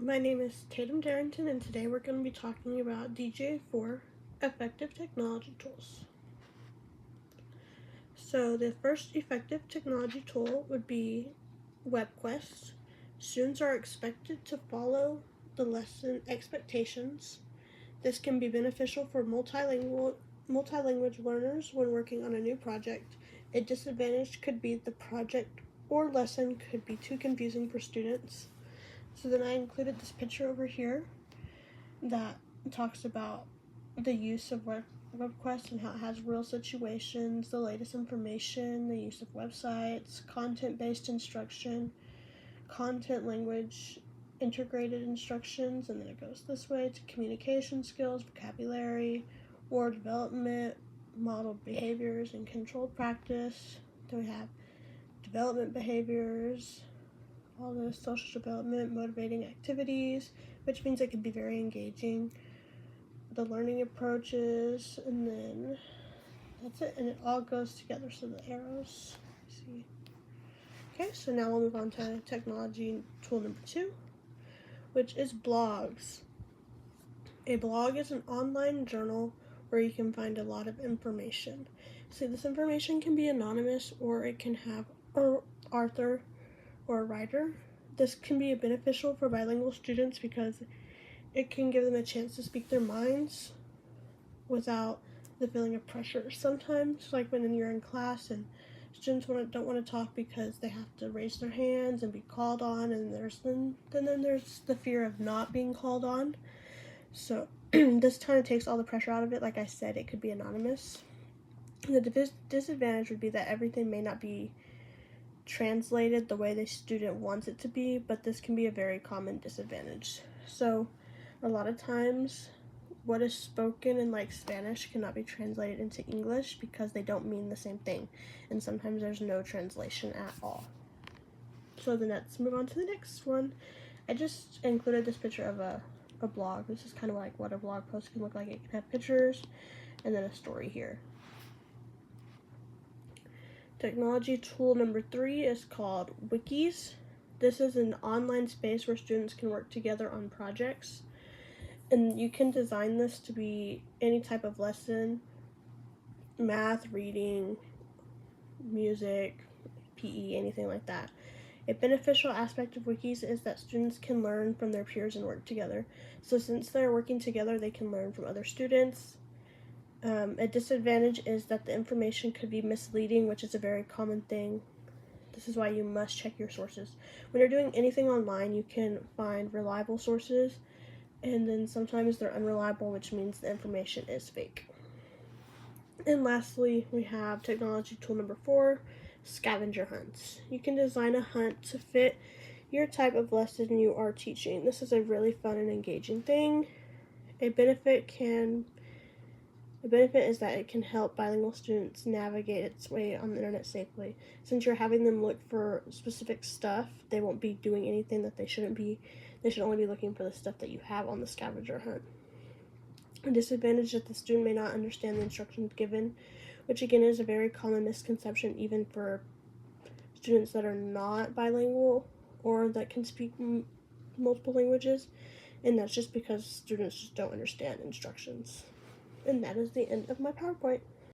My name is Tatum Darrington, and today we're going to be talking about DGA4 effective technology tools. So, the first effective technology tool would be WebQuest. Students are expected to follow the lesson expectations. This can be beneficial for multilanguage learners when working on a new project. A disadvantage could be the project or lesson could be too confusing for students. So then I included this picture over here that talks about the use of WebQuest and how it has real situations, the latest information, the use of websites, content-based instruction, content language integrated instructions, and then it goes this way to communication skills, vocabulary, word development, model behaviors, and controlled practice. Then we have development behaviors, all the social development, motivating activities, which means it can be very engaging, the learning approaches, and then that's it, and it all goes together, so the arrows, see. Okay, so now we'll move on to technology tool number 2, which is blogs. A blog is an online journal where you can find a lot of information. So this information can be anonymous, or it can have an author or a writer. This can be beneficial for bilingual students because it can give them a chance to speak their minds without the feeling of pressure. Sometimes, like when you're in class and students don't want to talk because they have to raise their hands and be called on, and then there's the fear of not being called on. So this kind of takes all the pressure out of it. Like I said, it could be anonymous. The disadvantage would be that everything may not be translated the way the student wants it to be, but this can be a very common disadvantage. So a lot of times what is spoken in like Spanish cannot be translated into English because they don't mean the same thing, and sometimes there's no translation at all. So then let's move on to the next one. I just included this picture of a blog. This is kind of like what a blog post can look like. It can have pictures and then a story here. Technology tool number 3 is called Wikis. This is an online space where students can work together on projects, and you can design this to be any type of lesson: math, reading, music, PE, anything like that. A beneficial aspect of wikis is that students can learn from their peers and work together. So since they're working together, they can learn from other students. A disadvantage is that the information could be misleading, which is a very common thing. This is why you must check your sources. When you're doing anything online, you can find reliable sources, and then sometimes they're unreliable, which means the information is fake. And lastly, we have technology tool number 4, scavenger hunts. You can design a hunt to fit your type of lesson you are teaching. This is a really fun and engaging thing. A benefit is that it can help bilingual students navigate its way on the internet safely. Since you're having them look for specific stuff, they won't be doing anything that they shouldn't be. They should only be looking for the stuff that you have on the scavenger hunt. A disadvantage is that the student may not understand the instructions given, which again is a very common misconception even for students that are not bilingual or that can speak multiple languages, and that's just because students just don't understand instructions. And that is the end of my PowerPoint.